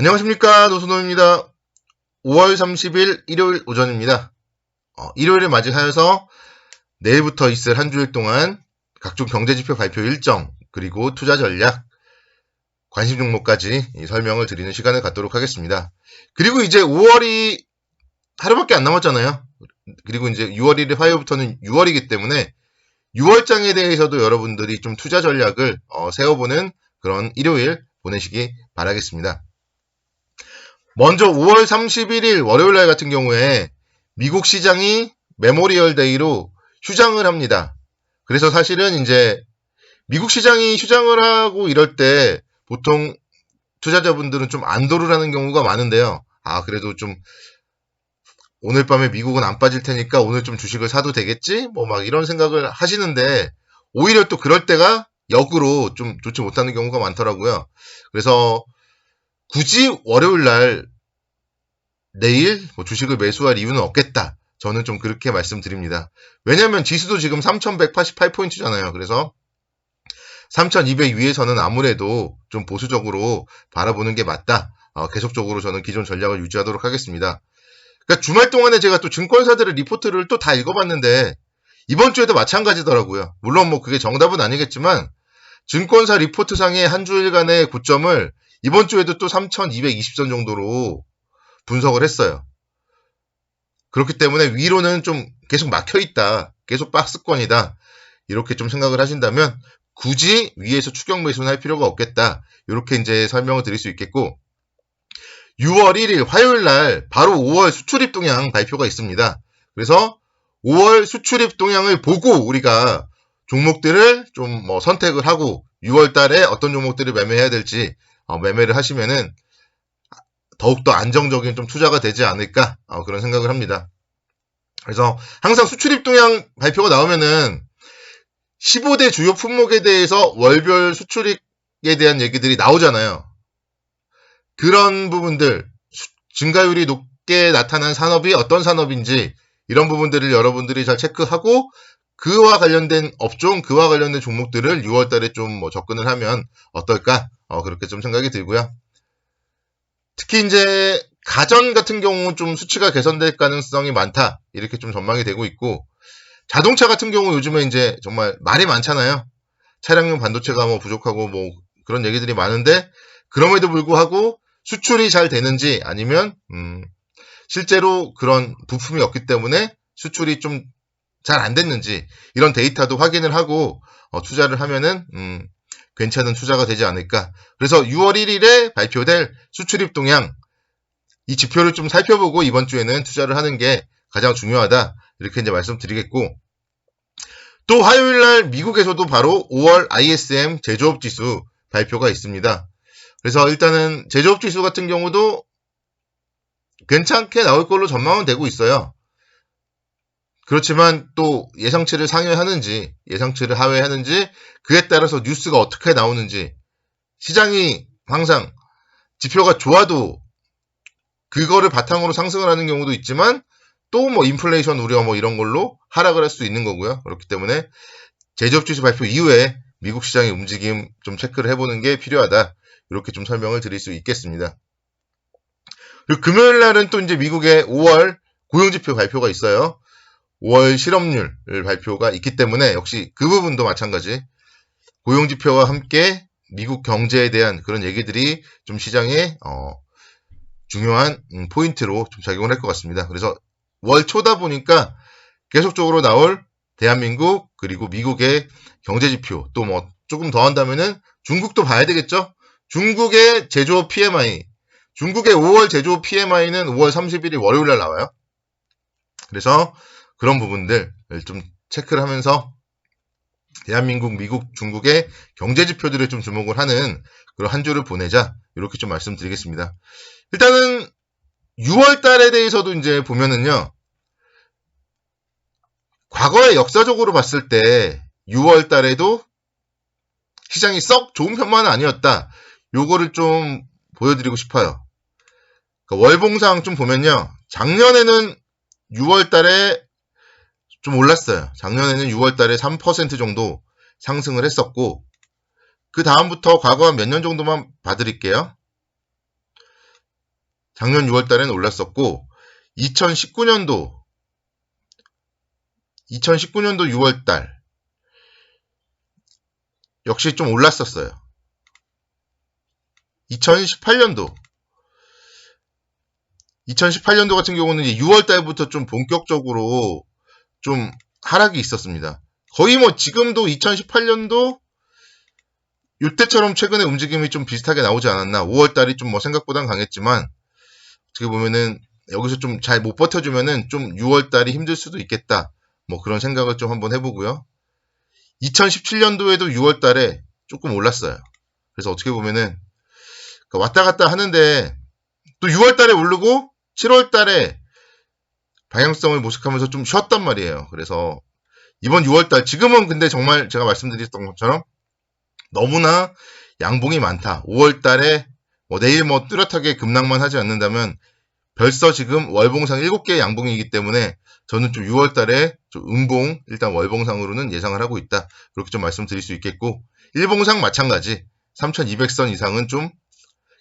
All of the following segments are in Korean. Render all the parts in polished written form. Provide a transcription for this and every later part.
안녕하십니까, 노선호입니다. 5월 30일 일요일 오전입니다. 일요일을 맞이하여서 내일부터 있을 한 주일 동안 각종 경제지표 발표 일정, 그리고 투자 전략, 관심 종목까지 설명을 드리는 시간을 갖도록 하겠습니다. 그리고 이제 5월이 하루밖에 안 남았잖아요. 그리고 이제 6월 1일 화요일부터는 6월이기 때문에 6월장에 대해서도 여러분들이 좀 투자 전략을 세워보는 그런 일요일 보내시기 바라겠습니다. 먼저 5월 31일 월요일날 같은 경우에 미국 시장이 메모리얼 데이로 휴장을 합니다. 그래서 사실은 이제 미국 시장이 휴장을 하고 이럴 때 보통 투자자분들은 좀 안도를 하는 경우가 많은데요. 그래도 좀 오늘 밤에 미국은 안 빠질 테니까 오늘 좀 주식을 사도 되겠지? 뭐 막 이런 생각을 하시는데 오히려 또 그럴 때가 역으로 좀 좋지 못하는 경우가 많더라고요. 그래서 굳이 월요일날 내일 주식을 매수할 이유는 없겠다. 저는 좀 그렇게 말씀드립니다. 왜냐면 지수도 지금 3188포인트잖아요. 그래서 3200 위에서는 아무래도 좀 보수적으로 바라보는 게 맞다. 계속적으로 저는 기존 전략을 유지하도록 하겠습니다. 그러니까 주말 동안에 제가 또 증권사들의 리포트를 또 다 읽어봤는데 이번 주에도 마찬가지더라고요. 물론 뭐 그게 정답은 아니겠지만 증권사 리포트상의 한 주일간의 고점을 이번 주에도 또 3220선 정도로 분석을 했어요. 그렇기 때문에 위로는 좀 계속 막혀있다. 계속 박스권이다. 이렇게 좀 생각을 하신다면 굳이 위에서 추격 매수는 할 필요가 없겠다. 이렇게 이제 설명을 드릴 수 있겠고 6월 1일 화요일 날 바로 5월 수출입 동향 발표가 있습니다. 그래서 5월 수출입 동향을 보고 우리가 종목들을 좀 선택을 하고 6월 달에 어떤 종목들을 매매해야 될지 매매를 하시면은 더욱더 안정적인 좀 투자가 되지 않을까 그런 생각을 합니다. 그래서 항상 수출입 동향 발표가 나오면은 15대 주요 품목에 대해서 월별 수출입에 대한 얘기들이 나오잖아요. 그런 부분들, 증가율이 높게 나타난 산업이 어떤 산업인지 이런 부분들을 여러분들이 잘 체크하고 그와 관련된 업종, 그와 관련된 종목들을 6월 달에 좀 접근을 하면 어떨까? 그렇게 좀 생각이 들고요. 특히 이제 가전 같은 경우 좀 수치가 개선될 가능성이 많다. 이렇게 좀 전망이 되고 있고 자동차 같은 경우 요즘에 이제 정말 말이 많잖아요. 차량용 반도체가 부족하고 그런 얘기들이 많은데 그럼에도 불구하고 수출이 잘 되는지 아니면 실제로 그런 부품이 없기 때문에 수출이 좀 잘 안 됐는지 이런 데이터도 확인을 하고 투자를 하면은 괜찮은 투자가 되지 않을까. 그래서 6월 1일에 발표될 수출입 동향 이 지표를 좀 살펴보고 이번 주에는 투자를 하는 게 가장 중요하다. 이렇게 이제 말씀드리겠고 또 화요일 날 미국에서도 바로 5월 ISM 제조업 지수 발표가 있습니다. 그래서 일단은 제조업 지수 같은 경우도 괜찮게 나올 걸로 전망은 되고 있어요. 그렇지만 또 예상치를 상회하는지 예상치를 하회하는지 그에 따라서 뉴스가 어떻게 나오는지 시장이 항상 지표가 좋아도 그거를 바탕으로 상승을 하는 경우도 있지만 또 인플레이션 우려 이런 걸로 하락을 할 수 있는 거고요. 그렇기 때문에 제조업지수 발표 이후에 미국 시장의 움직임 좀 체크를 해보는 게 필요하다. 이렇게 좀 설명을 드릴 수 있겠습니다. 그리고 금요일 날은 또 이제 미국의 5월 고용지표 발표가 있어요. 5월 실업률 발표가 있기 때문에 역시 그 부분도 마찬가지 고용지표와 함께 미국 경제에 대한 그런 얘기들이 좀 시장에 중요한 포인트로 좀 작용을 할 것 같습니다. 그래서 월 초다 보니까 계속적으로 나올 대한민국 그리고 미국의 경제지표 또 조금 더 한다면은 중국도 봐야 되겠죠. 중국의 제조업 PMI 중국의 5월 제조업 PMI는 5월 31일 월요일 날 나와요. 그래서 그런 부분들 좀 체크를 하면서 대한민국, 미국, 중국의 경제지표들에 좀 주목을 하는 그런 한 주를 보내자 이렇게 좀 말씀드리겠습니다. 일단은 6월 달에 대해서도 이제 보면은요. 과거에 역사적으로 봤을 때 6월 달에도 시장이 썩 좋은 편만은 아니었다. 요거를 좀 보여드리고 싶어요. 그러니까 월봉상 좀 보면요. 작년에는 6월 달에 좀 올랐어요. 작년에는 6월 달에 3% 정도 상승을 했었고 그 다음부터 과거 한 몇 년 정도만 봐드릴게요. 작년 6월 달에는 올랐었고 2019년도 6월 달 역시 좀 올랐었어요. 2018년도 같은 경우는 이제 6월 달부터 좀 본격적으로 좀 하락이 있었습니다. 거의 뭐 지금도 2018년도 이때처럼 최근에 움직임이 좀 비슷하게 나오지 않았나. 5월 달이 좀 뭐 생각보단 강했지만 어떻게 보면은 여기서 좀 잘 못 버텨주면은 좀 6월 달이 힘들 수도 있겠다. 뭐 그런 생각을 좀 한번 해보고요. 2017년도에도 6월 달에 조금 올랐어요. 그래서 어떻게 보면은 왔다 갔다 하는데 또 6월 달에 오르고 7월 달에 방향성을 모색하면서 좀 쉬었단 말이에요. 그래서 이번 6월 달 지금은 근데 정말 제가 말씀드렸던 것처럼 너무나 양봉이 많다. 5월 달에 내일 뚜렷하게 급락만 하지 않는다면 벌써 지금 월봉상 7개의 양봉이기 때문에 저는 좀 6월 달에 좀 음봉, 일단 월봉상으로는 예상을 하고 있다. 그렇게 좀 말씀드릴 수 있겠고, 일봉상 마찬가지 3200선 이상은 좀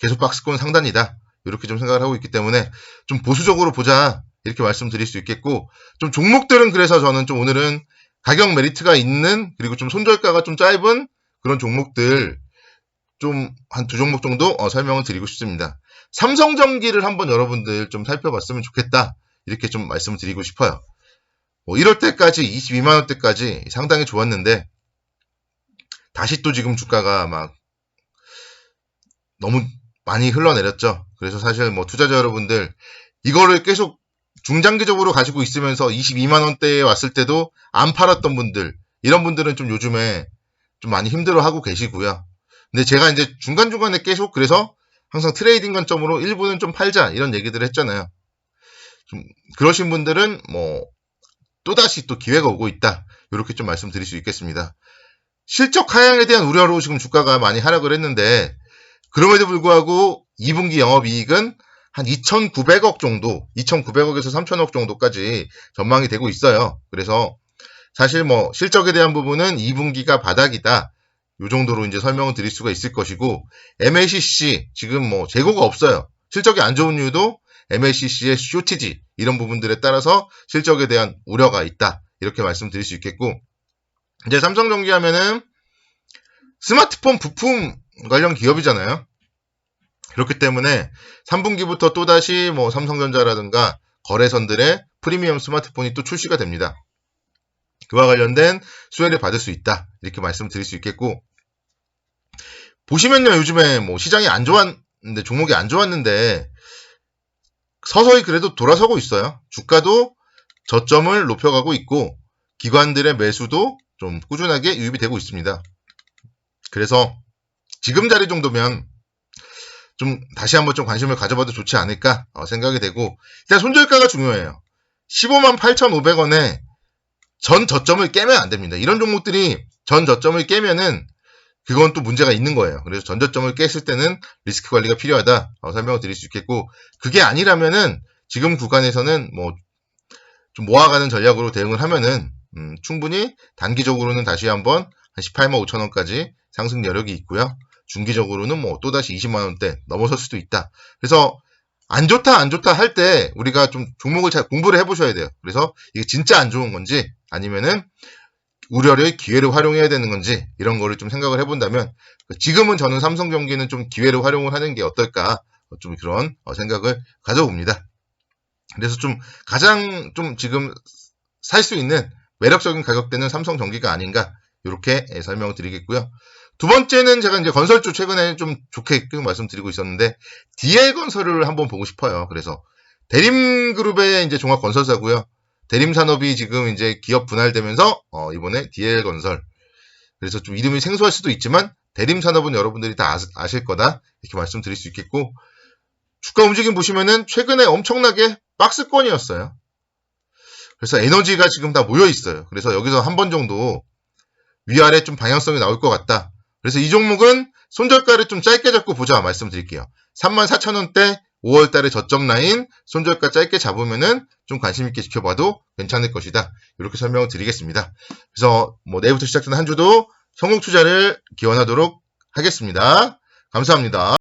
계속 박스권 상단이다. 이렇게 좀 생각을 하고 있기 때문에 좀 보수적으로 보자. 이렇게 말씀드릴 수 있겠고, 좀 종목들은 그래서 저는 좀 오늘은 가격 메리트가 있는, 그리고 좀 손절가가 좀 짧은 그런 종목들 좀 한 2종목 정도 설명을 드리고 싶습니다. 삼성전기를 한번 여러분들 좀 살펴봤으면 좋겠다. 이렇게 좀 말씀을 드리고 싶어요. 1월 때까지 22만원대까지 상당히 좋았는데 다시 또 지금 주가가 막 너무 많이 흘러내렸죠. 그래서 사실 투자자 여러분들 이거를 계속 중장기적으로 가지고 있으면서 22만원대에 왔을 때도 안 팔았던 분들, 이런 분들은 좀 요즘에 좀 많이 힘들어하고 계시고요. 근데 제가 이제 중간중간에 계속 그래서 항상 트레이딩 관점으로 일부는 좀 팔자 이런 얘기들을 했잖아요. 좀 그러신 분들은 또다시 또 기회가 오고 있다. 이렇게 좀 말씀드릴 수 있겠습니다. 실적 하향에 대한 우려로 지금 주가가 많이 하락을 했는데 그럼에도 불구하고 2분기 영업이익은 한 2,900억 정도, 2,900억에서 3,000억 정도까지 전망이 되고 있어요. 그래서 사실 실적에 대한 부분은 2분기가 바닥이다. 요 정도로 이제 설명을 드릴 수가 있을 것이고, MLCC 지금 재고가 없어요. 실적이 안 좋은 이유도 MLCC의 쇼티지 이런 부분들에 따라서 실적에 대한 우려가 있다. 이렇게 말씀드릴 수 있겠고, 이제 삼성전기 하면은 스마트폰 부품 관련 기업이잖아요. 그렇기 때문에 3분기부터 또다시 삼성전자라든가 거래선들의 프리미엄 스마트폰이 또 출시가 됩니다. 그와 관련된 수혜를 받을 수 있다. 이렇게 말씀드릴 수 있겠고, 보시면요, 요즘에 시장이 안 좋았는데, 종목이 안 좋았는데, 서서히 그래도 돌아서고 있어요. 주가도 저점을 높여가고 있고, 기관들의 매수도 좀 꾸준하게 유입이 되고 있습니다. 그래서 지금 자리 정도면 좀 다시 한번 좀 관심을 가져봐도 좋지 않을까 생각이 되고, 일단 손절가가 중요해요. 15만 8,500원에 전 저점을 깨면 안 됩니다. 이런 종목들이 전 저점을 깨면은 그건 또 문제가 있는 거예요. 그래서 전 저점을 깼을 때는 리스크 관리가 필요하다 설명을 드릴 수 있겠고, 그게 아니라면은 지금 구간에서는 좀 모아가는 전략으로 대응을 하면은 충분히 단기적으로는 다시 한번 한 18만 5천원까지 상승 여력이 있고요. 중기적으로는 또다시 20만원대 넘어설 수도 있다. 그래서 안 좋다 할 때 우리가 좀 종목을 잘 공부를 해보셔야 돼요. 그래서 이게 진짜 안 좋은 건지 아니면은 우려를 기회로 활용해야 되는 건지 이런 거를 좀 생각을 해본다면, 지금은 저는 삼성전기는 좀 기회로 활용을 하는 게 어떨까 좀 그런 생각을 가져봅니다. 그래서 좀 가장 좀 지금 살 수 있는 매력적인 가격대는 삼성전기가 아닌가 이렇게 설명을 드리겠고요. 두 번째는 제가 이제 건설주 최근에 좀 좋게 말씀드리고 있었는데 DL건설을 한번 보고 싶어요. 그래서 대림그룹의 이제 종합건설사고요. 대림산업이 지금 이제 기업 분할되면서 이번에 DL건설. 그래서 좀 이름이 생소할 수도 있지만 대림산업은 여러분들이 다 아실 거다 이렇게 말씀드릴 수 있겠고, 주가 움직임 보시면은 최근에 엄청나게 박스권이었어요. 그래서 에너지가 지금 다 모여 있어요. 그래서 여기서 한 번 정도 위아래 좀 방향성이 나올 것 같다. 그래서 이 종목은 손절가를 좀 짧게 잡고 보자 말씀드릴게요. 34,000원대 5월달에 저점 라인 손절가 짧게 잡으면은 좀 관심 있게 지켜봐도 괜찮을 것이다. 이렇게 설명을 드리겠습니다. 그래서 내일부터 시작되는 한 주도 성공 투자를 기원하도록 하겠습니다. 감사합니다.